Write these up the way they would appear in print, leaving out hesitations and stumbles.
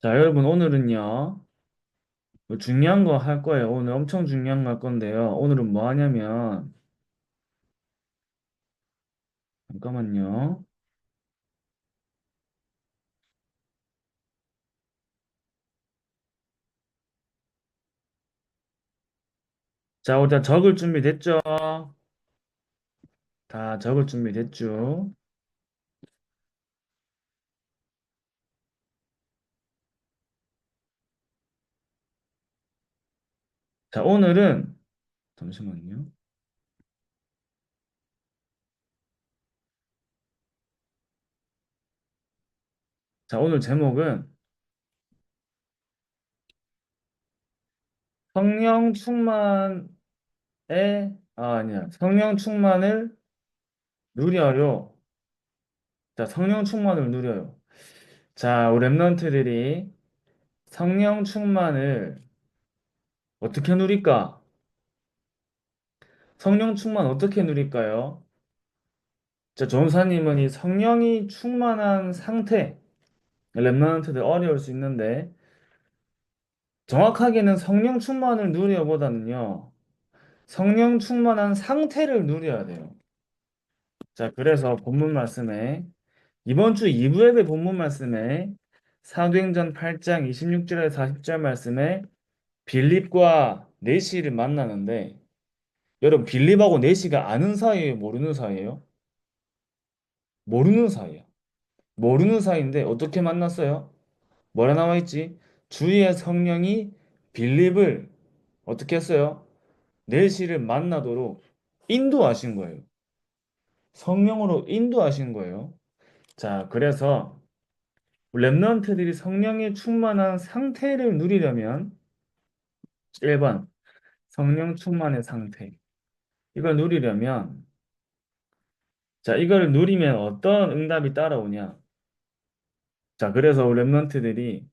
자, 여러분, 오늘은요, 뭐 중요한 거 할 거예요. 오늘 엄청 중요한 거 할 건데요. 오늘은 뭐 하냐면, 잠깐만요. 자, 일단 적을 준비 됐죠? 다 적을 준비 됐죠? 자, 오늘은, 잠시만요. 자, 오늘 제목은 성령 충만의, 아니야. 성령 충만을 누려요. 자, 성령 충만을 누려요. 자, 우리 랩런트들이 성령 충만을 어떻게 누릴까? 성령 충만 어떻게 누릴까요? 자, 전사님은 이 성령이 충만한 상태, 랩런트들 어려울 수 있는데, 정확하게는 성령 충만을 누려보다는요, 성령 충만한 상태를 누려야 돼요. 자, 그래서 본문 말씀에, 이번 주 2부의 본문 말씀에, 사도행전 8장 26절에서 40절 말씀에, 빌립과 네시를 만나는데, 여러분, 빌립하고 네시가 아는 사이예요, 모르는 사이예요? 모르는 사이예요. 모르는 사이인데, 어떻게 만났어요? 뭐라 나와 있지? 주의 성령이 빌립을 어떻게 했어요? 내시를 만나도록 인도하신 거예요. 성령으로 인도하신 거예요. 자, 그래서 랩런트들이 성령의 충만한 상태를 누리려면 1번 성령 충만의 상태. 이걸 누리려면 자, 이걸 누리면 어떤 응답이 따라오냐? 자, 그래서 랩런트들이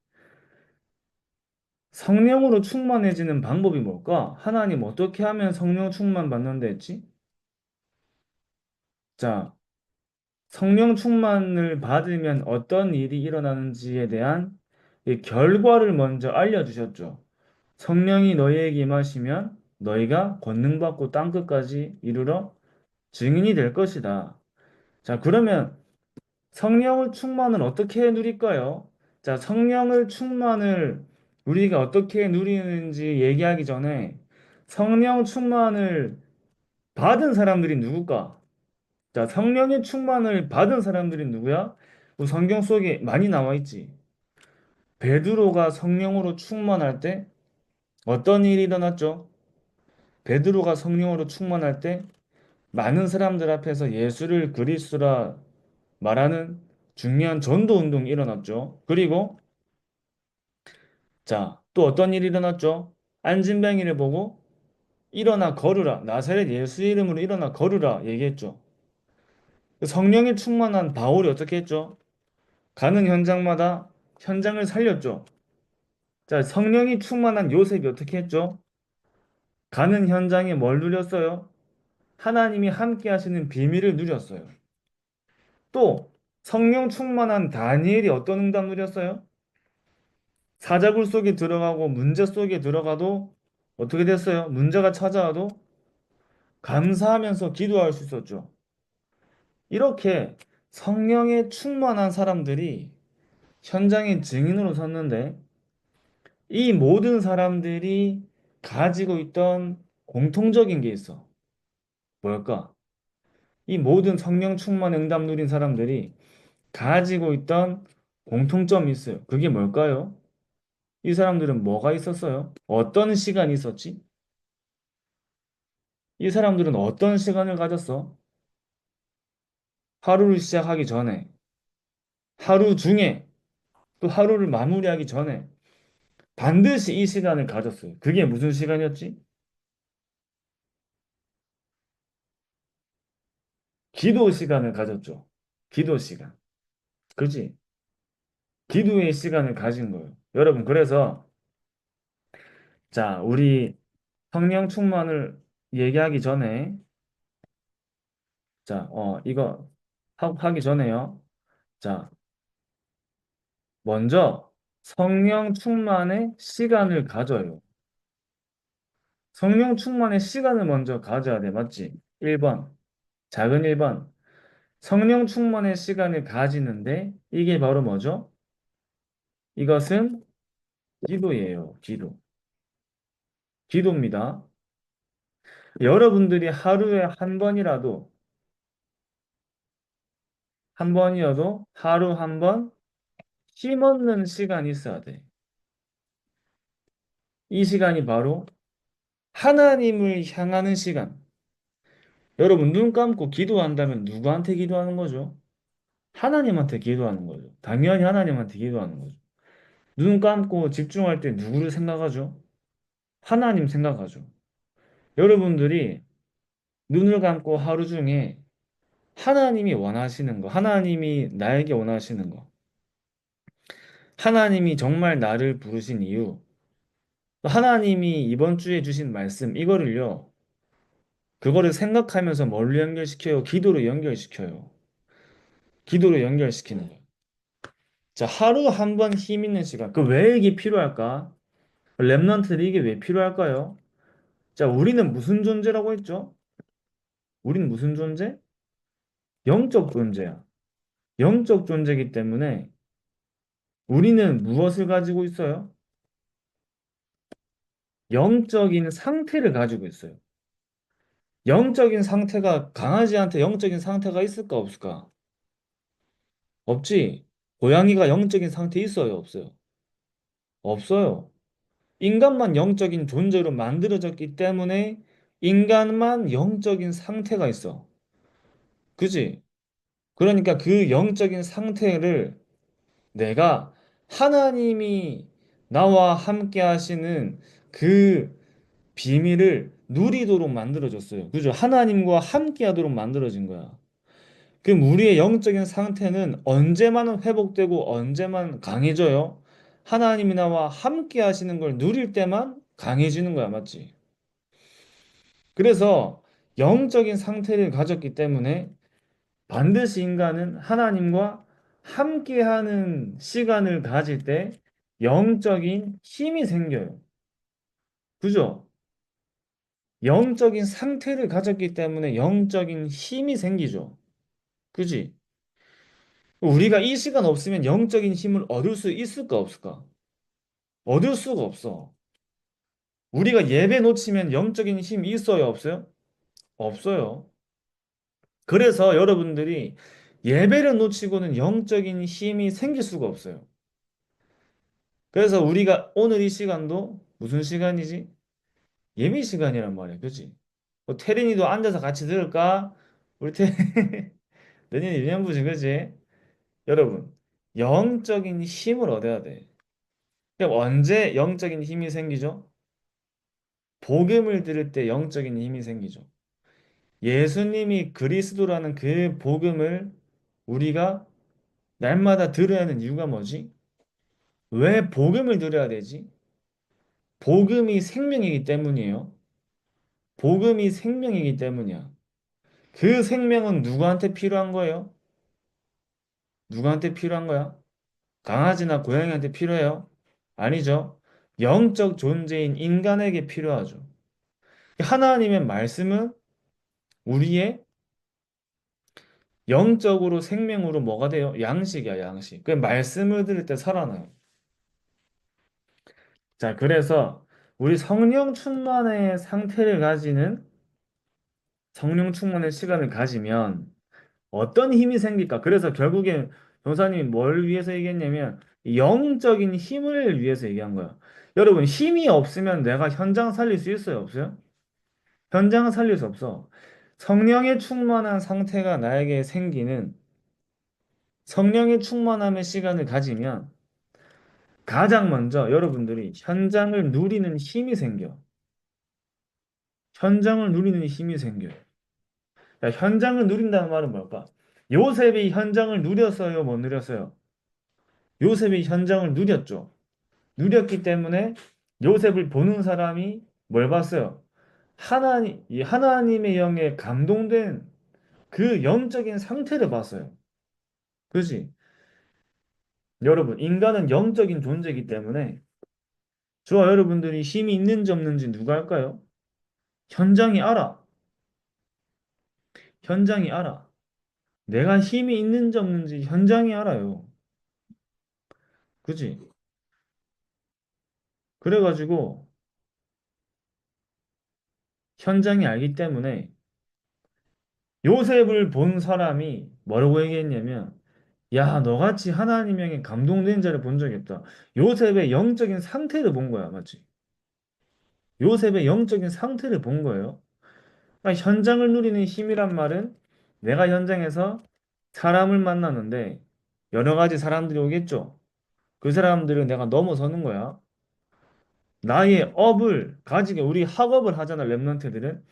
성령으로 충만해지는 방법이 뭘까? 하나님 어떻게 하면 성령 충만 받는다 했지? 자, 성령 충만을 받으면 어떤 일이 일어나는지에 대한 이 결과를 먼저 알려주셨죠. 성령이 너희에게 임하시면 너희가 권능받고 땅끝까지 이르러 증인이 될 것이다. 자, 그러면 성령을 충만을 어떻게 누릴까요? 자, 성령을 충만을 우리가 어떻게 누리는지 얘기하기 전에 성령 충만을 받은 사람들이 누굴까? 자, 성령의 충만을 받은 사람들이 누구야? 그 성경 속에 많이 나와 있지. 베드로가 성령으로 충만할 때 어떤 일이 일어났죠? 베드로가 성령으로 충만할 때 많은 사람들 앞에서 예수를 그리스도라 말하는 중요한 전도 운동이 일어났죠. 그리고 자, 또 어떤 일이 일어났죠? 안진뱅이를 보고 일어나 걸으라. 나사렛 예수 이름으로 일어나 걸으라 얘기했죠. 성령에 충만한 바울이 어떻게 했죠? 가는 현장마다 현장을 살렸죠. 자, 성령이 충만한 요셉이 어떻게 했죠? 가는 현장에 뭘 누렸어요? 하나님이 함께 하시는 비밀을 누렸어요. 또 성령 충만한 다니엘이 어떤 응답 누렸어요? 사자굴 속에 들어가고 문제 속에 들어가도 어떻게 됐어요? 문제가 찾아와도 감사하면서 기도할 수 있었죠. 이렇게 성령에 충만한 사람들이 현장의 증인으로 섰는데 이 모든 사람들이 가지고 있던 공통적인 게 있어. 뭘까? 이 모든 성령 충만 응답 누린 사람들이 가지고 있던 공통점이 있어요. 그게 뭘까요? 이 사람들은 뭐가 있었어요? 어떤 시간이 있었지? 이 사람들은 어떤 시간을 가졌어? 하루를 시작하기 전에, 하루 중에, 또 하루를 마무리하기 전에 반드시 이 시간을 가졌어요. 그게 무슨 시간이었지? 기도 시간을 가졌죠. 기도 시간. 그지? 기도의 시간을 가진 거예요. 여러분, 그래서, 자, 우리 성령 충만을 얘기하기 전에, 자, 이거 하기 전에요. 자, 먼저, 성령 충만의 시간을 가져요. 성령 충만의 시간을 먼저 가져야 돼. 맞지? 1번. 작은 1번. 성령 충만의 시간을 가지는데 이게 바로 뭐죠? 이것은 기도예요. 기도. 기도입니다. 여러분들이 하루에 한 번이어도 하루 한 번 힘없는 시간이 있어야 돼. 이 시간이 바로 하나님을 향하는 시간. 여러분 눈 감고 기도한다면 누구한테 기도하는 거죠? 하나님한테 기도하는 거죠. 당연히 하나님한테 기도하는 거죠. 눈 감고 집중할 때 누구를 생각하죠? 하나님 생각하죠. 여러분들이 눈을 감고 하루 중에 하나님이 원하시는 거, 하나님이 나에게 원하시는 거, 하나님이 정말 나를 부르신 이유, 하나님이 이번 주에 주신 말씀, 이거를요, 그거를 생각하면서 뭘로 연결시켜요? 기도로 연결시켜요. 기도로 연결시키는 거예요. 자, 하루 한 번 힘 있는 시간. 그 왜 이게 필요할까? 랩런트들이 이게 왜 필요할까요? 자, 우리는 무슨 존재라고 했죠? 우리는 무슨 존재? 영적 존재야. 영적 존재이기 때문에 우리는 무엇을 가지고 있어요? 영적인 상태를 가지고 있어요. 영적인 상태가 강아지한테 영적인 상태가 있을까 없을까? 없지. 고양이가 영적인 상태 있어요, 없어요? 없어요. 인간만 영적인 존재로 만들어졌기 때문에 인간만 영적인 상태가 있어. 그지? 그러니까 그 영적인 상태를 내가 하나님이 나와 함께 하시는 그 비밀을 누리도록 만들어졌어요. 그죠? 하나님과 함께 하도록 만들어진 거야. 그럼 우리의 영적인 상태는 언제만 회복되고 언제만 강해져요? 하나님이 나와 함께 하시는 걸 누릴 때만 강해지는 거야. 맞지? 그래서 영적인 상태를 가졌기 때문에 반드시 인간은 하나님과 함께하는 시간을 가질 때 영적인 힘이 생겨요. 그죠? 영적인 상태를 가졌기 때문에 영적인 힘이 생기죠. 그지? 우리가 이 시간 없으면 영적인 힘을 얻을 수 있을까 없을까? 얻을 수가 없어. 우리가 예배 놓치면 영적인 힘이 있어요, 없어요? 없어요. 그래서 여러분들이 예배를 놓치고는 영적인 힘이 생길 수가 없어요. 그래서 우리가 오늘 이 시간도 무슨 시간이지? 예배 시간이란 말이야. 그치? 뭐 태린이도 앉아서 같이 들을까? 우리 내년 1년부지, 그치? 여러분, 영적인 힘을 얻어야 돼. 그럼 언제 영적인 힘이 생기죠? 복음을 들을 때 영적인 힘이 생기죠. 예수님이 그리스도라는 그 복음을 우리가 날마다 들어야 하는 이유가 뭐지? 왜 복음을 들어야 되지? 복음이 생명이기 때문이에요. 복음이 생명이기 때문이야. 그 생명은 누구한테 필요한 거예요? 누구한테 필요한 거야? 강아지나 고양이한테 필요해요? 아니죠. 영적 존재인 인간에게 필요하죠. 하나님의 말씀은 우리의 영적으로 생명으로 뭐가 돼요? 양식이야, 양식. 그 말씀을 들을 때 살아나요. 자, 그래서 우리 성령 충만의 상태를 가지는 성령 충만의 시간을 가지면 어떤 힘이 생길까? 그래서 결국엔 변호사님이 뭘 위해서 얘기했냐면 영적인 힘을 위해서 얘기한 거야. 여러분, 힘이 없으면 내가 현장 살릴 수 있어요? 없어요? 현장은 살릴 수 없어. 성령의 충만한 상태가 나에게 생기는 성령의 충만함의 시간을 가지면 가장 먼저 여러분들이 현장을 누리는 힘이 생겨. 현장을 누리는 힘이 생겨요. 야, 현장을 누린다는 말은 뭘까? 요셉이 현장을 누렸어요? 못 누렸어요? 요셉이 현장을 누렸죠. 누렸기 때문에 요셉을 보는 사람이 뭘 봤어요? 이 하나님의 영에 감동된 그 영적인 상태를 봤어요. 그지? 여러분, 인간은 영적인 존재이기 때문에 저와 여러분들이 힘이 있는지 없는지 누가 알까요? 현장이 알아. 현장이 알아. 내가 힘이 있는지 없는지 현장이 알아요. 그지? 그래가지고 현장이 알기 때문에 요셉을 본 사람이 뭐라고 얘기했냐면, 야, 너같이 하나님에게 감동된 자를 본 적이 없다. 요셉의 영적인 상태를 본 거야, 맞지? 요셉의 영적인 상태를 본 거예요. 그러니까 현장을 누리는 힘이란 말은 내가 현장에서 사람을 만나는데 여러 가지 사람들이 오겠죠. 그 사람들을 내가 넘어서는 거야. 나의 업을 가지게 우리 학업을 하잖아, 랩런트들은.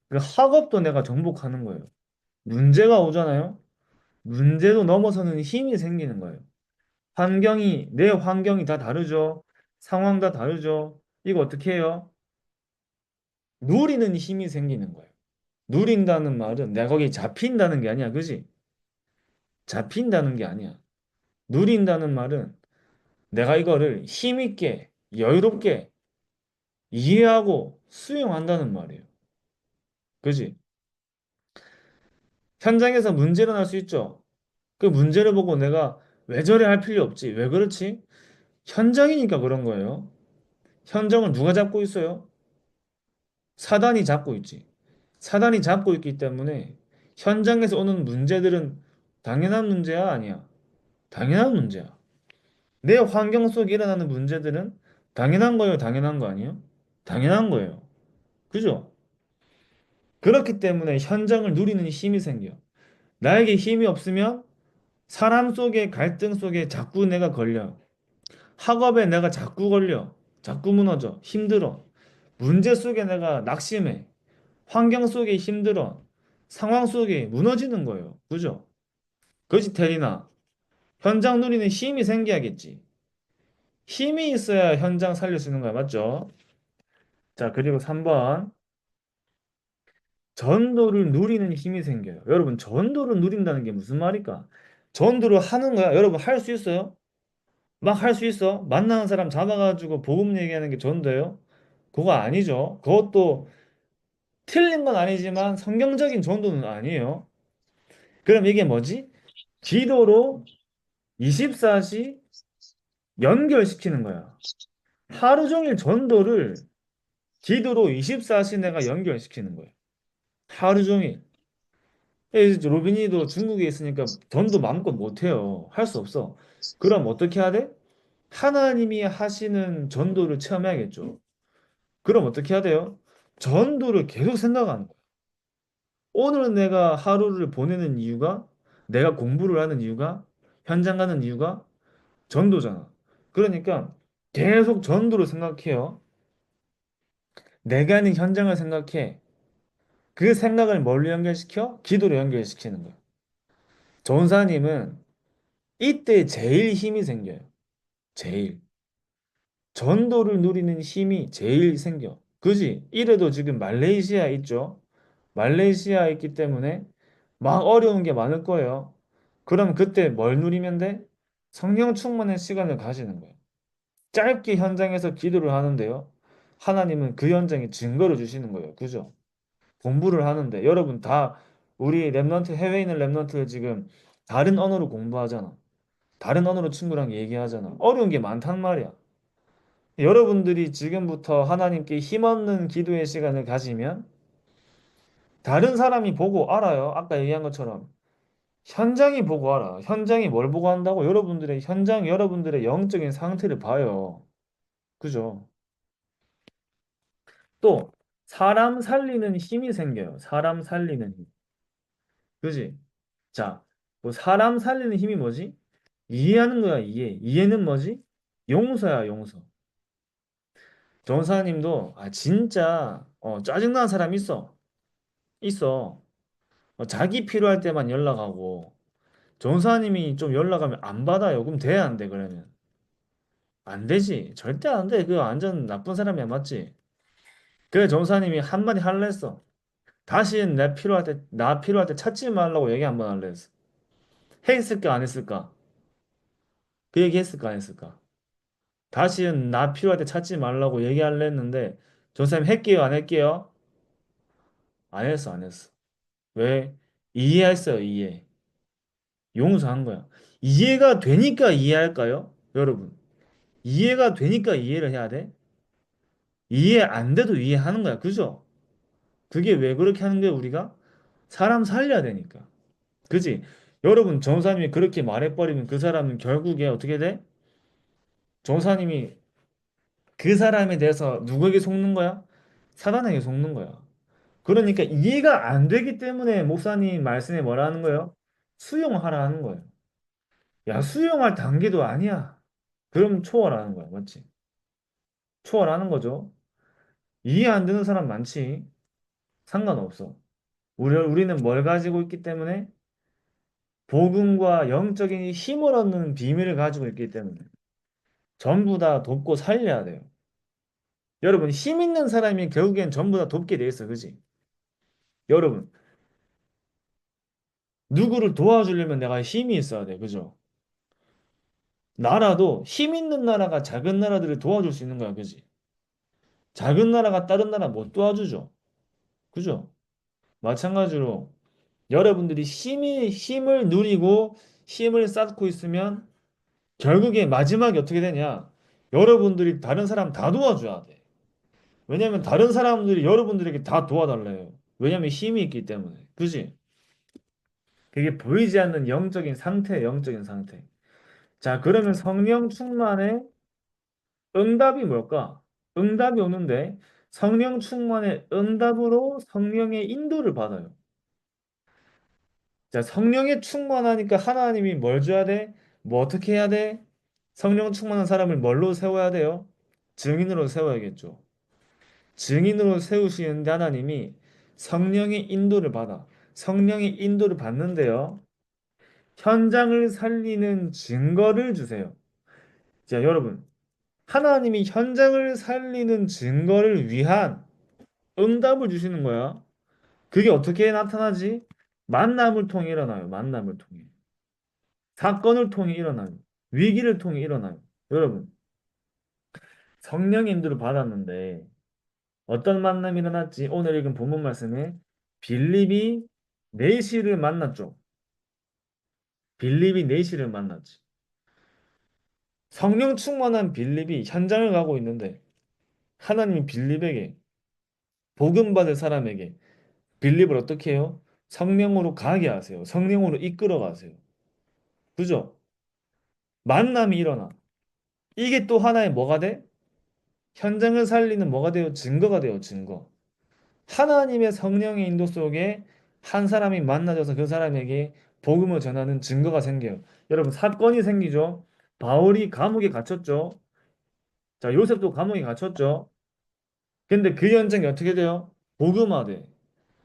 그 학업도 내가 정복하는 거예요. 문제가 오잖아요. 문제도 넘어서는 힘이 생기는 거예요. 내 환경이 다 다르죠. 상황 다 다르죠. 이거 어떻게 해요? 누리는 힘이 생기는 거예요. 누린다는 말은 내가 거기 잡힌다는 게 아니야. 그지? 잡힌다는 게 아니야. 누린다는 말은 내가 이거를 힘있게, 여유롭게 이해하고 수용한다는 말이에요. 그지? 현장에서 문제 일어날 수 있죠. 그 문제를 보고 내가 왜 저래 할 필요 없지. 왜 그렇지? 현장이니까 그런 거예요. 현장을 누가 잡고 있어요? 사단이 잡고 있지. 사단이 잡고 있기 때문에 현장에서 오는 문제들은 당연한 문제야, 아니야? 당연한 문제야. 내 환경 속에 일어나는 문제들은 당연한 거예요, 당연한 거 아니에요? 당연한 거예요. 그죠? 그렇기 때문에 현장을 누리는 힘이 생겨. 나에게 힘이 없으면 사람 속의 갈등 속에 자꾸 내가 걸려. 학업에 내가 자꾸 걸려. 자꾸 무너져. 힘들어. 문제 속에 내가 낙심해. 환경 속에 힘들어. 상황 속에 무너지는 거예요. 그죠? 그렇지, 테리나. 현장 누리는 힘이 생겨야겠지. 힘이 있어야 현장 살릴 수 있는 거야. 맞죠? 자, 그리고 3번. 전도를 누리는 힘이 생겨요. 여러분, 전도를 누린다는 게 무슨 말일까? 전도를 하는 거야. 여러분, 할 수 있어요? 막 할 수 있어? 만나는 사람 잡아가지고 복음 얘기하는 게 전도예요? 그거 아니죠. 그것도 틀린 건 아니지만 성경적인 전도는 아니에요. 그럼 이게 뭐지? 기도로 24시 연결시키는 거야. 하루 종일 전도를 기도로 24시 내가 연결시키는 거예요. 하루 종일. 로빈이도 중국에 있으니까 전도 마음껏 못해요. 할 수 없어. 그럼 어떻게 해야 돼? 하나님이 하시는 전도를 체험해야겠죠. 그럼 어떻게 해야 돼요? 전도를 계속 생각하는 거예요. 오늘 내가 하루를 보내는 이유가, 내가 공부를 하는 이유가, 현장 가는 이유가 전도잖아. 그러니까 계속 전도를 생각해요. 내가 있는 현장을 생각해. 그 생각을 뭘로 연결시켜? 기도로 연결시키는 거예요. 전사님은 이때 제일 힘이 생겨요. 제일. 전도를 누리는 힘이 제일 생겨. 그지? 이래도 지금 말레이시아 있죠? 말레이시아 있기 때문에 막 어려운 게 많을 거예요. 그럼 그때 뭘 누리면 돼? 성령 충만의 시간을 가지는 거예요. 짧게 현장에서 기도를 하는데요. 하나님은 그 현장에 증거를 주시는 거예요. 그죠? 공부를 하는데 여러분 다 우리 랩런트 해외에 있는 랩런트들 지금 다른 언어로 공부하잖아. 다른 언어로 친구랑 얘기하잖아. 어려운 게 많단 말이야. 여러분들이 지금부터 하나님께 힘없는 기도의 시간을 가지면 다른 사람이 보고 알아요. 아까 얘기한 것처럼 현장이 보고 알아. 현장이 뭘 보고 한다고? 여러분들의 영적인 상태를 봐요. 그죠? 또 사람 살리는 힘이 생겨요. 사람 살리는 힘. 그지? 자, 뭐 사람 살리는 힘이 뭐지? 이해하는 거야, 이해. 이해는 뭐지? 용서야, 용서. 전사님도 진짜 짜증나는 사람 있어. 있어. 자기 필요할 때만 연락하고 전사님이 좀 연락하면 안 받아요. 그럼 돼, 안 돼, 그러면? 안 되지. 절대 안 돼. 그거 완전 나쁜 사람이야, 맞지? 그래, 전사님이 한마디 할래 했어. 다시는 나 필요할 때 찾지 말라고 얘기 한번 할래 했어. 했을까, 안 했을까? 그 얘기 했을까 안 했을까? 다시는 나 필요할 때 찾지 말라고 얘기할래 했는데 전사님 할게요 안 할게요? 안 했어 안 했어. 왜? 이해했어요 이해. 용서한 거야. 이해가 되니까 이해할까요? 여러분. 이해가 되니까 이해를 해야 돼? 이해 안 돼도 이해하는 거야. 그죠? 그게 왜 그렇게 하는 거야 우리가? 사람 살려야 되니까. 그지? 여러분 전사님이 그렇게 말해버리면 그 사람은 결국에 어떻게 돼? 전사님이 그 사람에 대해서 누구에게 속는 거야? 사단에게 속는 거야. 그러니까 이해가 안 되기 때문에 목사님 말씀에 뭐라 하는 거예요? 수용하라 하는 거예요. 야, 수용할 단계도 아니야. 그럼 초월하는 거야. 맞지? 초월하는 거죠. 이해 안 되는 사람 많지. 상관없어. 우리는 뭘 가지고 있기 때문에 복음과 영적인 힘을 얻는 비밀을 가지고 있기 때문에 전부 다 돕고 살려야 돼요. 여러분, 힘 있는 사람이 결국엔 전부 다 돕게 돼 있어. 그지? 여러분, 누구를 도와주려면 내가 힘이 있어야 돼. 그죠? 나라도 힘 있는 나라가 작은 나라들을 도와줄 수 있는 거야. 그지? 작은 나라가 다른 나라 못 도와주죠. 그죠? 마찬가지로 여러분들이 힘을 누리고 힘을 쌓고 있으면 결국에 마지막에 어떻게 되냐? 여러분들이 다른 사람 다 도와줘야 돼. 왜냐면 다른 사람들이 여러분들에게 다 도와달래요. 왜냐면 힘이 있기 때문에. 그지? 그게 보이지 않는 영적인 상태, 영적인 상태. 자, 그러면 성령 충만의 응답이 뭘까? 응답이 오는데 성령 충만의 응답으로 성령의 인도를 받아요. 자, 성령에 충만하니까 하나님이 뭘 줘야 돼? 뭐 어떻게 해야 돼? 성령 충만한 사람을 뭘로 세워야 돼요? 증인으로 세워야겠죠. 증인으로 세우시는데 하나님이 성령의 인도를 받아. 성령의 인도를 받는데요. 현장을 살리는 증거를 주세요. 자, 여러분. 하나님이 현장을 살리는 증거를 위한 응답을 주시는 거야. 그게 어떻게 나타나지? 만남을 통해 일어나요. 만남을 통해. 사건을 통해 일어나요. 위기를 통해 일어나요. 여러분, 성령 인도를 받았는데 어떤 만남이 일어났지? 오늘 읽은 본문 말씀에 빌립이 내시를 만났죠. 빌립이 내시를 만났지. 성령 충만한 빌립이 현장을 가고 있는데 하나님이 빌립에게 복음 받을 사람에게 빌립을 어떻게 해요? 성령으로 가게 하세요. 성령으로 이끌어 가세요. 그죠? 만남이 일어나. 이게 또 하나의 뭐가 돼? 현장을 살리는 뭐가 돼요? 증거가 돼요. 증거. 하나님의 성령의 인도 속에 한 사람이 만나져서 그 사람에게 복음을 전하는 증거가 생겨요. 여러분, 사건이 생기죠. 바울이 감옥에 갇혔죠. 자, 요셉도 감옥에 갇혔죠. 근데 그 현장이 어떻게 돼요? 복음화돼.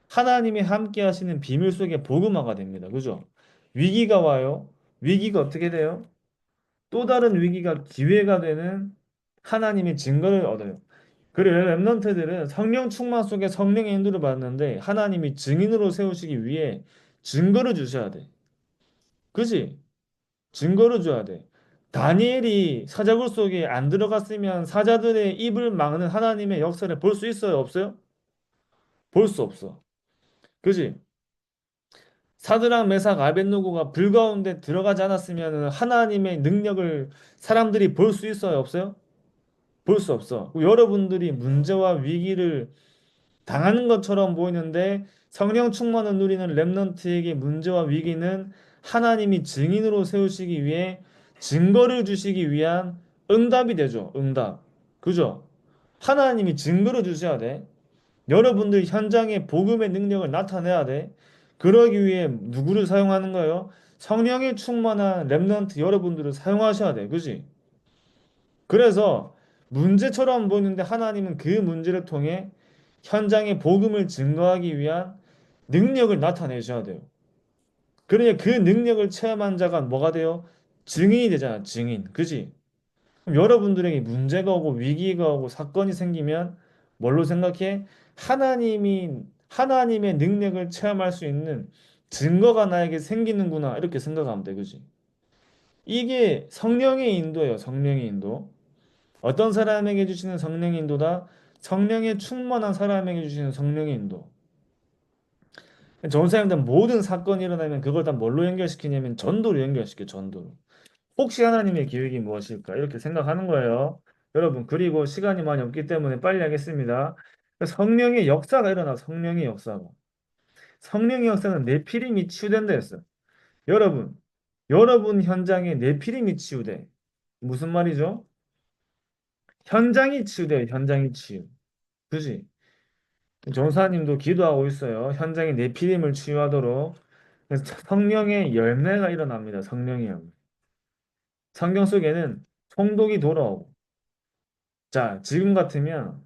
하나님이 함께 하시는 비밀 속에 복음화가 됩니다. 그죠? 위기가 와요. 위기가 어떻게 돼요? 또 다른 위기가 기회가 되는 하나님의 증거를 얻어요. 그리고 렘넌트들은 성령 충만 속에 성령의 인도를 받는데 하나님이 증인으로 세우시기 위해 증거를 주셔야 돼. 그지? 증거를 줘야 돼. 다니엘이 사자굴 속에 안 들어갔으면 사자들의 입을 막는 하나님의 역사를 볼 수 있어요? 없어요? 볼 수 없어. 그지? 사드락, 메삭, 아벳노고가 불 가운데 들어가지 않았으면 하나님의 능력을 사람들이 볼 수 있어요? 없어요? 볼 수 없어. 여러분들이 문제와 위기를 당하는 것처럼 보이는데 성령 충만을 누리는 렘넌트에게 문제와 위기는 하나님이 증인으로 세우시기 위해 증거를 주시기 위한 응답이 되죠. 응답. 그죠? 하나님이 증거를 주셔야 돼. 여러분들 현장에 복음의 능력을 나타내야 돼. 그러기 위해 누구를 사용하는 거예요? 성령이 충만한 렘넌트 여러분들을 사용하셔야 돼. 그지? 그래서 문제처럼 보이는데 하나님은 그 문제를 통해 현장에 복음을 증거하기 위한 능력을 나타내셔야 돼요. 그러니 그 능력을 체험한 자가 뭐가 돼요? 증인이 되잖아, 증인. 그지? 그럼 여러분들에게 문제가 오고 위기가 오고 사건이 생기면 뭘로 생각해? 하나님의 능력을 체험할 수 있는 증거가 나에게 생기는구나. 이렇게 생각하면 돼. 그지? 이게 성령의 인도예요. 성령의 인도. 어떤 사람에게 주시는 성령의 인도다? 성령의 충만한 사람에게 주시는 성령의 인도. 전사님들 모든 사건이 일어나면 그걸 다 뭘로 연결시키냐면 전도로 연결시켜, 전도로. 혹시 하나님의 계획이 무엇일까? 이렇게 생각하는 거예요. 여러분, 그리고 시간이 많이 없기 때문에 빨리 하겠습니다. 성령의 역사가 일어나, 성령의 역사가. 성령의 역사는 네피림이 치유된다 했어요. 여러분, 여러분 현장에 네피림이 치유돼. 무슨 말이죠? 현장이 치유돼요, 현장이 치유. 그지? 전사님도 기도하고 있어요. 현장에 네피림을 치유하도록. 그래서 성령의 열매가 일어납니다. 성령의 열매. 성경 속에는 총독이 돌아오고. 자, 지금 같으면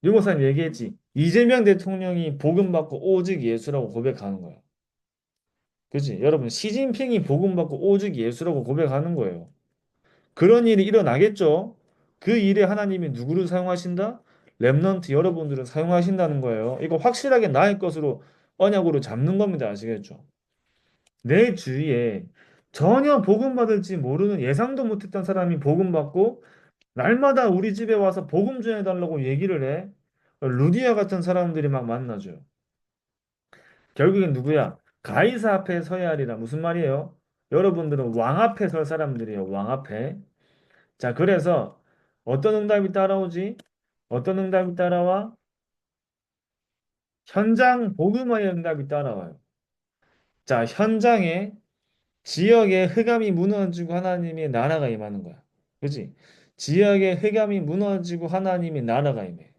유목사님 얘기했지. 이재명 대통령이 복음받고 오직 예수라고 고백하는 거예요. 그치? 여러분, 시진핑이 복음받고 오직 예수라고 고백하는 거예요. 그런 일이 일어나겠죠? 그 일에 하나님이 누구를 사용하신다? 렘넌트 여러분들을 사용하신다는 거예요. 이거 확실하게 나의 것으로 언약으로 잡는 겁니다. 아시겠죠? 내 주위에 전혀 복음받을지 모르는 예상도 못했던 사람이 복음받고 날마다 우리 집에 와서 복음 전해달라고 얘기를 해. 루디아 같은 사람들이 막 만나죠. 결국엔 누구야? 가이사 앞에 서야 하리라. 무슨 말이에요? 여러분들은 왕 앞에 설 사람들이에요. 왕 앞에. 자, 그래서 어떤 응답이 따라오지? 어떤 응답이 따라와? 현장 복음화의 응답이 따라와요. 자, 현장에 지역의 흑암이 무너지고 하나님의 나라가 임하는 거야. 그지? 지역의 흑암이 무너지고 하나님의 나라가 임해.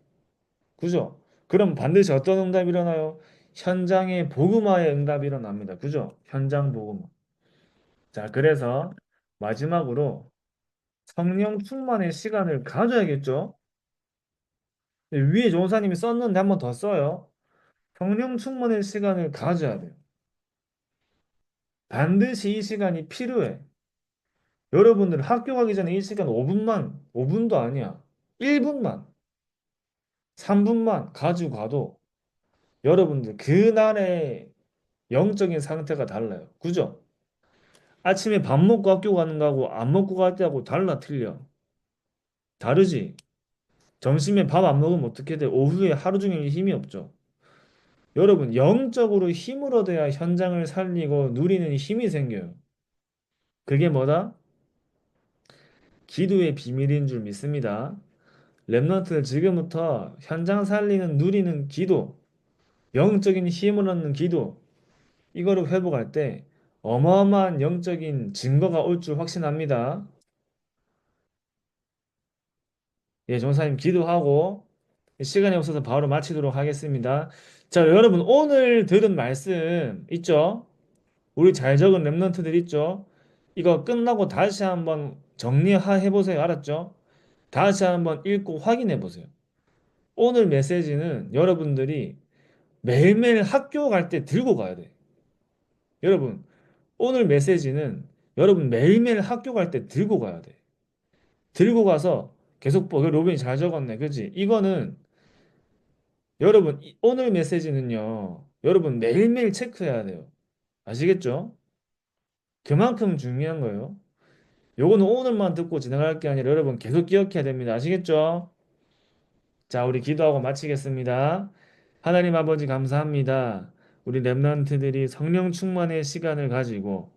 그죠? 그럼 반드시 어떤 응답이 일어나요? 현장의 복음화의 응답이 일어납니다. 그죠? 현장 복음화. 자, 그래서 마지막으로 성령 충만의 시간을 가져야겠죠? 위에 조사님이 썼는데 한 번 더 써요. 성령 충만의 시간을 가져야 돼요. 반드시 이 시간이 필요해. 여러분들 학교 가기 전에 이 시간 5분만, 5분도 아니야. 1분만, 3분만 가지고 가도 여러분들 그날의 영적인 상태가 달라요. 그죠? 아침에 밥 먹고 학교 가는 거하고 안 먹고 갈 때하고 달라 틀려. 다르지? 점심에 밥 안 먹으면 어떻게 돼? 오후에 하루 종일 힘이 없죠. 여러분, 영적으로 힘을 얻어야 현장을 살리고 누리는 힘이 생겨요. 그게 뭐다? 기도의 비밀인 줄 믿습니다. 랩런트들 지금부터 현장 살리는 누리는 기도, 영적인 힘을 얻는 기도, 이거를 회복할 때 어마어마한 영적인 증거가 올 줄 확신합니다. 예, 전사님 기도하고 시간이 없어서 바로 마치도록 하겠습니다. 자, 여러분 오늘 들은 말씀 있죠? 우리 잘 적은 랩런트들 있죠? 이거 끝나고 다시 한번 정리해 보세요. 알았죠? 다시 한번 읽고 확인해 보세요. 오늘 메시지는 여러분들이 매일매일 학교 갈 때 들고 가야 돼. 여러분, 오늘 메시지는 여러분 매일매일 학교 갈 때 들고 가야 돼. 들고 가서 계속 로빈이 잘 적었네. 그지? 이거는 여러분, 오늘 메시지는요. 여러분 매일매일 체크해야 돼요. 아시겠죠? 그만큼 중요한 거예요. 요거는 오늘만 듣고 지나갈 게 아니라 여러분 계속 기억해야 됩니다. 아시겠죠? 자, 우리 기도하고 마치겠습니다. 하나님 아버지 감사합니다. 우리 렘넌트들이 성령 충만의 시간을 가지고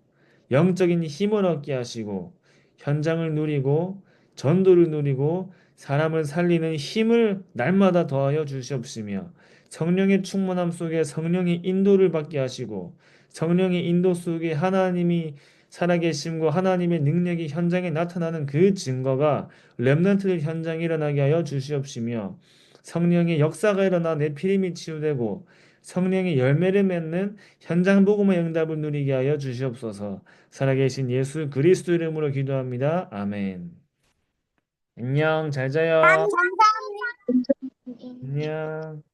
영적인 힘을 얻게 하시고 현장을 누리고 전도를 누리고 사람을 살리는 힘을 날마다 더하여 주시옵시며 성령의 충만함 속에 성령의 인도를 받게 하시고 성령의 인도 속에 하나님이 살아계심과 하나님의 능력이 현장에 나타나는 그 증거가 렘넌트들 현장에 일어나게 하여 주시옵시며 성령의 역사가 일어나 내 피림이 치유되고 성령의 열매를 맺는 현장 복음의 응답을 누리게 하여 주시옵소서. 살아계신 예수 그리스도 이름으로 기도합니다. 아멘. 안녕, 잘 자요. 감사합니다. 안녕.